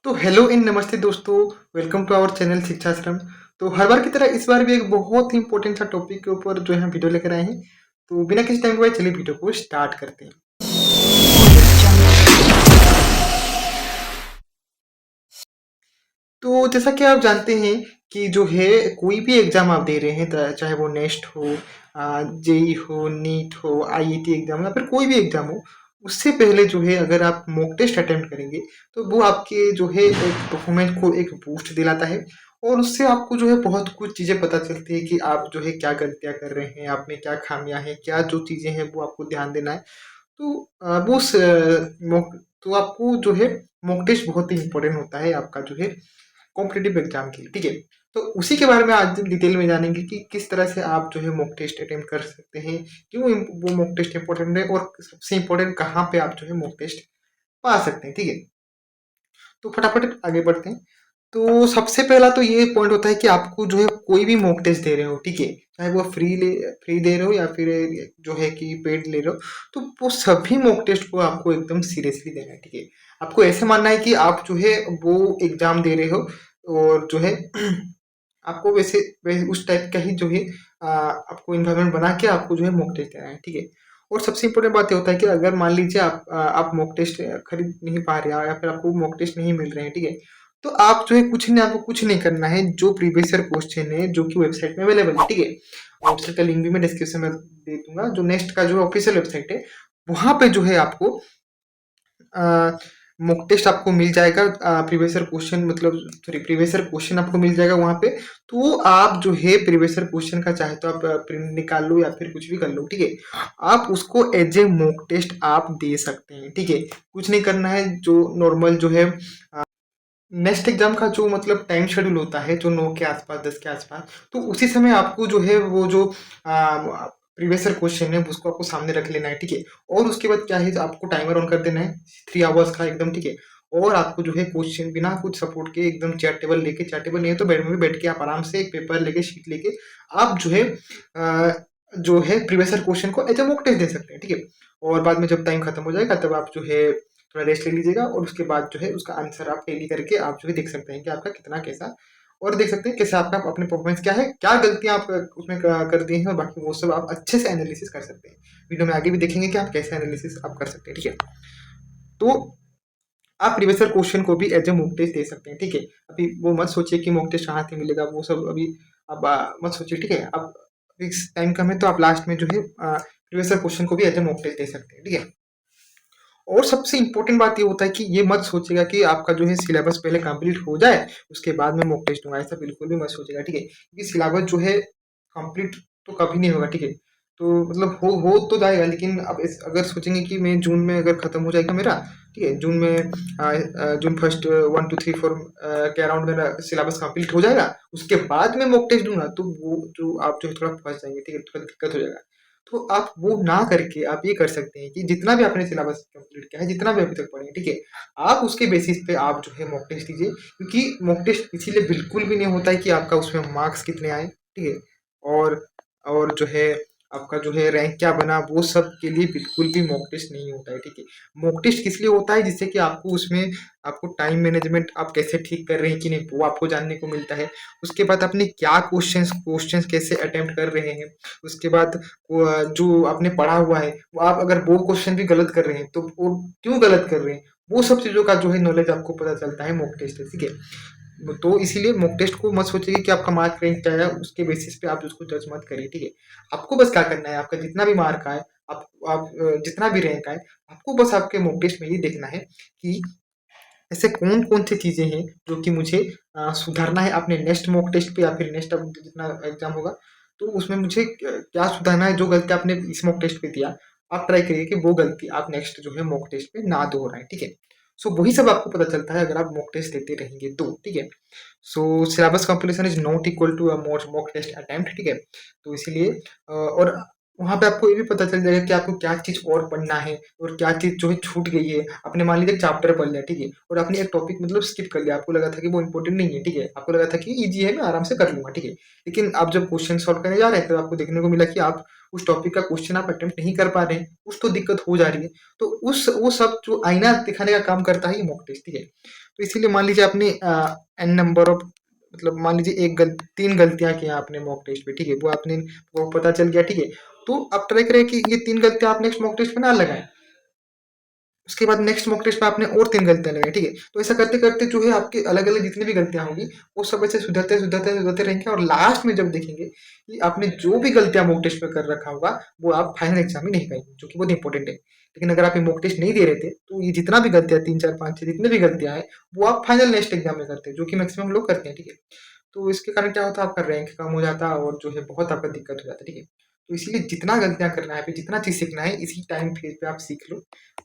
तो hello and नमस्ते दोस्तों, वेलकम टू आवर चैनल शिक्षाश्रम। तो हर बार की तरह इस बार भी एक बहुत ही इंपॉर्टेंट सा टॉपिक के ऊपर जो है हम वीडियो लेकर आए हैं। तो बिना किसी टाइम के चलिए वीडियो को स्टार्ट करते हैं। तो जैसा कि आप जानते हैं कि जो है कोई भी एग्ज़ाम आप दे रहे हैं चाहे वो नेस्ट हो, जेई हो, नीट हो, आईआईटी एग्ज़ाम या फिर कोई भी एग्ज़ाम हो, उससे पहले जो है अगर आप मॉक टेस्ट अटेम्प्ट करेंगे तो वो आपके जो है एक परफॉर्मेंस को एक बूस्ट दिलाता है। और उससे आपको जो है बहुत कुछ चीज़ें पता चलती है कि आप जो है क्या गलतियाँ कर रहे हैं, आप में क्या खामियां हैं, क्या जो चीज़ें हैं वो आपको ध्यान देना है। तो वो मॉक तो आपको जो है मॉक टेस्ट बहुत ही इंपॉर्टेंट होता है आपका जो है कॉम्पिटिटिव एग्जाम के लिए, ठीक है। तो उसी के बारे में आज डिटेल में जानेंगे कि किस तरह से आप जो है मॉक टेस्ट अटेम्प्ट कर सकते हैं, क्यों वो मॉक टेस्ट इंपॉर्टेंट है और सबसे इंपॉर्टेंट कहाँ पे आप जो है मॉक टेस्ट पा सकते हैं, ठीक है। तो फटाफट आगे बढ़ते हैं। तो सबसे पहला तो ये पॉइंट होता है कि आपको जो है कोई भी मॉक टेस्ट दे रहे हो, ठीक है, चाहे वो फ्री दे रहे हो या फिर जो है कि पेड ले रहे हो, तो वो सभी मॉक टेस्ट को आपको एकदम सीरियसली देना है, ठीक है। आपको ऐसे मानना है कि आप जो है वो एग्जाम दे रहे हो और जो है आपको वैसे उस टाइप का ही जो है आपको इन्वायरमेंट बना के आपको जो है मॉक टेस्ट देना है, ठीक है। और सबसे इम्पोर्टेंट बात ये होता है कि अगर मान लीजिए आप मॉक टेस्ट खरीद नहीं पा रहे हैं या फिर आपको मॉक टेस्ट नहीं मिल रहे हैं, ठीक है, तो आप जो है आपको कुछ नहीं करना है। जो प्रीवियस ईयर क्वेश्चन है जो कि वेबसाइट में अवेलेबल है, ठीक है, वेबसाइट का लिंक भी मैं डिस्क्रिप्शन में दे दूंगा। जो नेक्स्ट का जो ऑफिशियल वेबसाइट है वहां पे जो है आपको मॉक टेस्ट आपको मिल जाएगा। प्रीवियस ईयर क्वेश्चन मतलब सॉरी प्रीवियस ईयर क्वेश्चन आपको मिल जाएगा वहाँ पे। तो आप जो है प्रीवियस ईयर क्वेश्चन का चाहे तो आप प्रिंट निकाल लो या फिर कुछ भी कर लो, ठीक है। आप उसको एज ए मॉक टेस्ट आप दे सकते हैं, ठीक है। कुछ नहीं करना है, जो नॉर्मल जो है नेक्स्ट एग्जाम का जो मतलब टाइम शेड्यूल होता है जो 9 के आसपास 10 के आसपास, तो उसी समय आपको जो है वो जो प्रीवियस ईयर क्वेश्चन है उसको आपको सामने रख लेना है, ठीक है। और उसके बाद क्या है आपको टाइमर ऑन कर देना है 3 आवर्स का एकदम, ठीक है। और आपको जो है क्वेश्चन बिना कुछ सपोर्ट के एकदम चैट टेबल लेके, चैट टेबल नहीं है तो बेड में भी बैठ के आप आराम से एक पेपर लेके शीट लेके आप जो है प्रीवियस ईयर क्वेश्चन को एज ए मॉक टेस्ट दे सकते हैं, ठीक है। और बाद में जब टाइम खत्म हो जाएगा तब आप जो है थोड़ा रेस्ट ले लीजिएगा और उसके बाद जो है उसका आंसर आप टैली करके आप जो है देख सकते हैं कि आपका कितना कैसा, और देख सकते हैं कैसे आपका अपने परफॉर्मेंस क्या है, क्या गलतियां आप उसमें कर दी हैं, और बाकी वो सब आप अच्छे से एनालिसिस कर सकते हैं। वीडियो में आगे भी देखेंगे कि आप कैसे एनालिसिस आप कर सकते हैं, ठीक है। तो आप प्रीवियस ईयर क्वेश्चन को भी एज ए मॉक टेस्ट दे सकते हैं, ठीक है। अभी वो मत सोचिए कि मॉक टेस्ट कहाँ से मिलेगा, वो सब अभी अब मत सोचिए, ठीक है। अब इस टाइम कम है तो आप लास्ट में जो है प्रीवियस ईयर क्वेश्चन को भी एज ए मॉक टेस्ट दे सकते हैं, ठीक है। और सबसे इम्पोर्टेंट बात ये होता है कि ये मत सोचिएगा कि आपका जो है सिलेबस पहले कंप्लीट हो जाए उसके बाद में मॉक टेस्ट दूंगा, ऐसा बिल्कुल भी मत सोचिएगा, ठीक है। क्योंकि सिलेबस जो है कंप्लीट तो कभी नहीं होगा, ठीक है। तो मतलब हो तो जाएगा, लेकिन अब अगर सोचेंगे कि मैं जून में अगर खत्म हो जाएगा मेरा, ठीक है, जून में जून फर्स्ट 1 2 3 4 के अराउंड मेरा सिलेबस कंप्लीट हो जाएगा, उसके बाद मैं मॉक टेस्ट दूंगा, तो वो जो आप जो है थोड़ा फंस जाएंगे, ठीक है, थोड़ा दिक्कत हो जाएगा। तो आप वो ना करके आप ये कर सकते हैं कि जितना भी आपने सिलेबस कंप्लीट किया है, जितना भी अभी तक पढ़े हैं, ठीक है, आप उसके बेसिस पे आप जो है मॉक टेस्ट दीजिए। क्योंकि मॉक टेस्ट इसीलिए बिल्कुल भी नहीं होता है कि आपका उसमें मार्क्स कितने आए, ठीक है, और जो है आपका जो है रैंक क्या बना, वो सब के लिए बिल्कुल भी मॉक टेस्ट नहीं होता है, ठीक है। मॉक टेस्ट किस लिए होता है, जिससे कि आपको उसमें आपको टाइम मैनेजमेंट आप कैसे ठीक कर रहे हैं कि नहीं वो आपको जानने को मिलता है। उसके बाद आपने क्या क्वेश्चंस कैसे अटेम्प्ट कर रहे हैं। उसके बाद जो आपने पढ़ा हुआ है वो आप अगर वो क्वेश्चन भी गलत कर रहे हैं तो वो क्यों गलत कर रहे हैं, वो सब चीज़ों का जो है नॉलेज आपको पता चलता है मॉक टेस्ट से, ठीक है। तो इसीलिए मॉक टेस्ट को मत सोचिए कि आपका मार्क रैंक क्या है, उसके बेसिस पे आप उसको जज मत करिए, ठीक है। आपको बस क्या करना है, आपका जितना भी मार्क आए, आप जितना भी रैंक आए, आपको बस आपके मॉक टेस्ट में ये देखना है कि ऐसे कौन कौन सी चीज़ें हैं जो कि मुझे सुधारना है अपने नेक्स्ट मॉक टेस्ट पे या फिर नेक्स्ट अब जितना एग्जाम होगा, तो उसमें मुझे क्या सुधारना है। जो गलती आपने इस मॉक टेस्ट पे दिया, आप ट्राई करिए कि वो गलती आप नेक्स्ट जो है मॉक टेस्ट पे ना दोहराएं, ठीक है। सो वही सब आपको पता चलता है अगर आप मॉक टेस्ट देते रहेंगे तो, ठीक है। So syllabus completion is not equal to a mock test attempt, ठीक है। तो इसीलिए और वहाँ पे आपको ये भी पता चल जाएगा कि आपको क्या चीज़ और पढ़ना है और क्या चीज़ जो है छूट गई है। आपने मान लीजिए एक चैप्टर पढ़ लिया, ठीक है? और आपने एक टॉपिक मतलब स्किप कर लिया, आपको लगा था कि वो इम्पोर्टेंट नहीं है, ठीक है? आपको लगा था कि ईज़ी है, मैं आराम से कर लूँगा, ठीक है? लेकिन आप जब क्वेश्चन सॉल्व करने जा रहे हैं, तो आपको देखने को मिला कि आप उस टॉपिक का क्वेश्चन आप अटेम्प्ट नहीं कर पा रहे हैं, कुछ तो दिक्कत हो जा रही है। तो उस वो सब जो आईना दिखाने का काम करता है ये मॉक टेस्ट, ठीक है? तो इसीलिए मान लीजिए आपने एन नंबर ऑफ मतलब मान लीजिए 3 गलतियाँ की आपने मॉक टेस्ट में, ठीक है? वो पता चल गया, ठीक है? तो आप ट्राई करें कि ये 3 गलतियाँ आप नेक्स्ट मॉक टेस्ट में ना लगाएँ। उसके बाद नेक्स्ट मॉक टेस्ट में आपने और 3 गलतियाँ लगाई, ठीक है? तो ऐसा करते-करते जो है आपकी अलग-अलग जितनी भी गलतियाँ होंगी, वो सब ऐसे सुधरते रहेंगे और लास्ट में जब देखेंगे कि आपने जो भी गलतियाँ मॉक टेस्ट में कर रखा होगा, वो आप फाइनल एग्ज़ाम में नहीं पाएँगे, जो कि बहुत इंपॉर्टेंट है। लेकिन अगर आप ये मॉक टेस्ट नहीं दे रहे थे, तो ये जितना भी गलतियाँ 3, 4, 5, 6 जितनी भी गलतियाँ हैं, वो आप फाइनल नेक्स्ट एग्ज़ाम में करते हैं, जो कि मैक्सिमम लोग करते हैं, ठीक है? तो इसके कारण क्या होता है आपका रैंक कम हो जाता है और जो है बहुत आपका दिक्कत हो जाता है, ठीक है? तो इसीलिए जितना गलतियाँ करना है, फिर जितना चीज़ सीखना है, इसी टाइम फेज़ पे आप सीख लो,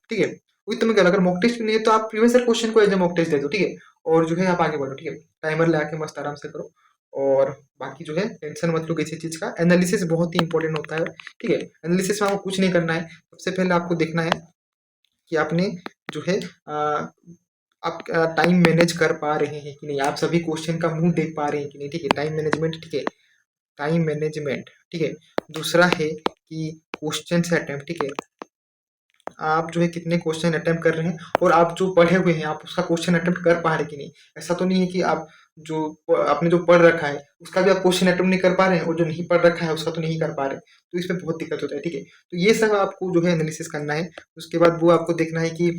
ठीक है? वही तो मैं कह रहा अगर मॉक टेस्ट भी नहीं है तो आप प्रीवियस ईयर क्वेश्चन को एज़ अ मॉक टेस्ट दे दो, ठीक है? और जो है आप आगे बढ़ो, ठीक है? टाइमर लगा के मस्त आराम से करो और बाकी जो है टेंशन मत लो किसी चीज़ का। एनालिसिस बहुत ही इंपॉर्टेंट होता है, ठीक है? एनालिसिस में आपको कुछ नहीं करना है, सबसे पहले आपको देखना है कि आपने जो है आप टाइम मैनेज कर पा रहे हैं कि नहीं, आप सभी क्वेश्चन का मुँह देख पा रहे हैं कि नहीं, ठीक है? टाइम मैनेजमेंट, ठीक है? टाइम मैनेजमेंट, ठीक है? दूसरा है कि क्वेश्चन अटेम्प्ट, ठीक है? आप जो है कितने क्वेश्चन अटेम्प्ट कर रहे हैं और आप जो पढ़े हुए हैं, आप उसका क्वेश्चन अटेम्प्ट कर पा रहे हैं कि नहीं? ऐसा तो नहीं है कि आप आपने जो पढ़ रखा है, उसका भी आप क्वेश्चन अटेम्प्ट नहीं कर पा रहे हैं और जो नहीं पढ़ रखा है, उसका तो नहीं कर पा रहे। तो इसमें बहुत दिक्कत होता है, ठीक है? तो ये सब आपको जो है एनालिसिस करना है। उसके बाद वो आपको देखना है कि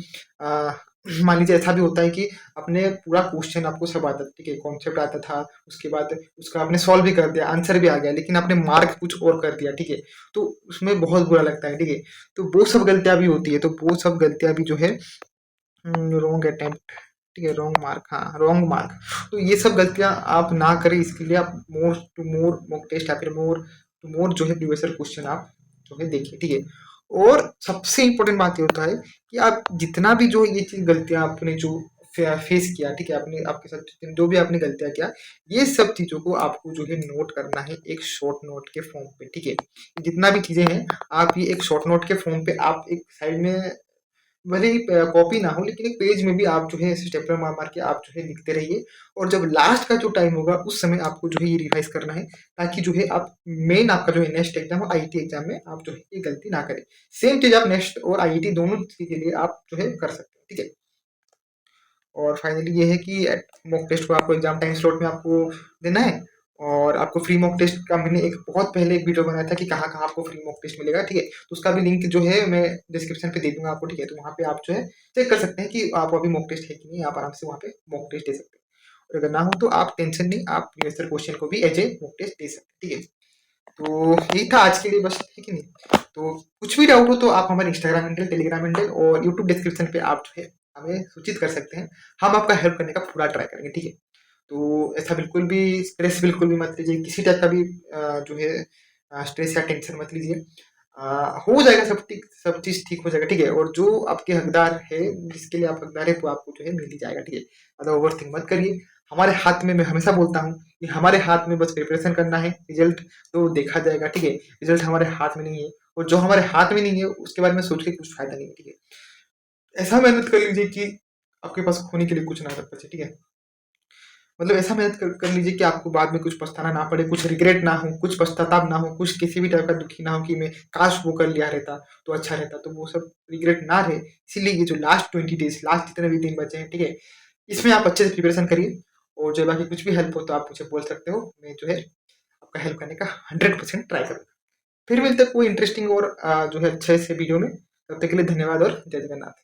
अ, मान लीजिए ऐसा भी होता है कि आपने पूरा क्वेश्चन आपको सब आता था, ठीक है? कॉन्सेप्ट आता था, उसके बाद उसका आपने सॉल्व भी कर दिया, आंसर भी आ गया, लेकिन आपने मार्क कुछ और कर दिया, ठीक है? तो उसमें बहुत बुरा लगता है, ठीक है? तो वो सब गलतियाँ भी होती है, तो वो सब गलतियाँ भी जो है रॉन्ग अटेम्प्ट, ठीक है? रॉन्ग मार्क, हाँ, रॉन्ग मार्क। तो ये सब गलतियाँ आप ना करें, इसके लिए आप more to more mock test या फिर मोर टू मोर जो है प्रीवियस ईयर क्वेश्चन आप जो है देखिए, ठीक है? और सबसे इम्पोर्टेंट बात ये होता है कि आप जितना भी जो ये चीज़ गलतियाँ आपने जो फेस किया, ठीक है? आपने आपके साथ जो भी आपने गलतियाँ किया, ये सब चीज़ों को आपको जो है नोट करना है एक शॉर्ट नोट के फॉर्म पे, ठीक है? जितना भी चीज़ें हैं, आप ये एक शॉर्ट नोट के फॉर्म पे आप एक साइड में भले ही कॉपी ना हो लेकिन एक पेज में भी आप जो है ऐसे स्टेपलर मार-मार के आप जो है लिखते रहिए और जब लास्ट का जो टाइम होगा उस समय आपको जो है ये रिवाइज़ करना है ताकि जो है आप मेन आपका जो है नेक्स्ट एग्ज़ाम हो आईआईटी एग्ज़ाम में आप जो है ये गलती ना करें। सेम चीज़ आप नेक्स्ट और आईआईटी दोनों चीज़ के लिए आप जो है कर सकते हैं, ठीक है? और फाइनली ये है कि मॉक टेस्ट को आपको एग्जाम टाइम स्लॉट में आपको देना है और आपको फ्री मॉक टेस्ट का मैंने एक बहुत पहले एक वीडियो बनाया था कि कहाँ-कहाँ आपको फ्री मॉक टेस्ट मिलेगा, ठीक है? तो उसका भी लिंक जो है मैं डिस्क्रिप्शन पे दे दूँगा आपको, ठीक है? तो वहाँ पे आप जो है चेक कर सकते हैं कि आप अभी मॉक टेस्ट है कि नहीं, आप आराम से वहाँ पे मॉक टेस्ट दे सकते हैं। और अगर ना हो तो आप टेंशन नहीं, आप प्रीवियस ईयर क्वेश्चन को भी एज़ ए मॉक टेस्ट दे सकते हैं, ठीक है? तो यही था आज के लिए बस, है कि नहीं? तो कुछ भी डाउट हो तो आप हमारे इंस्टाग्राम हैंडल, टेलीग्राम हैंडल और यूट्यूब डिस्क्रिप्शन पे आप जो है हमें सूचित कर सकते हैं। हम आपका हेल्प करने का पूरा ट्राई करेंगे, ठीक है? तो ऐसा बिल्कुल भी स्ट्रेस बिल्कुल भी मत लीजिए, किसी टाइप का भी जो है स्ट्रेस या टेंशन मत लीजिए। हो जाएगा सब चीज़ ठीक हो जाएगा, ठीक है? और जो आपके हकदार है, जिसके लिए आप हकदार हैं, वो आपको जो है मिल ही जाएगा, ठीक है? ज़्यादा ओवरथिंक मत करिए। हमारे हाथ में मैं हमेशा बोलता हूँ कि हमारे हाथ में बस प्रिपरेशन करना है, रिज़ल्ट तो देखा जाएगा, ठीक है? रिज़ल्ट हमारे हाथ में नहीं है और जो हमारे हाथ में नहीं है, उसके बारे में सोच के कुछ फ़ायदा नहीं है, ठीक है? ऐसा मेहनत कर लीजिए कि आपके पास खोने के लिए कुछ ना बचे, ठीक है? मतलब ऐसा मेहनत कर लीजिए कि आपको बाद में कुछ पछताना ना पड़े, कुछ रिग्रेट ना हो, कुछ पश्चाताप ना हो, कुछ किसी भी टाइप का दुखी ना हो कि मैं काश वो कर लिया रहता तो अच्छा रहता, तो वो सब रिग्रेट ना रहे। इसीलिए ये जो लास्ट 20 डेज़ लास्ट जितने भी दिन बचे हैं, ठीक है? इसमें आप अच्छे से प्रिपरेशन करिए और जो बाकी कुछ भी हेल्प हो तो आप मुझे बोल सकते हो। मैं जो है आपका हेल्प करने का 100% ट्राई करूँगा। फिर मिलते हैं कोई इंटरेस्टिंग और जो है अच्छे से वीडियो में। तब तक के लिए धन्यवाद और जय जगन्नाथ।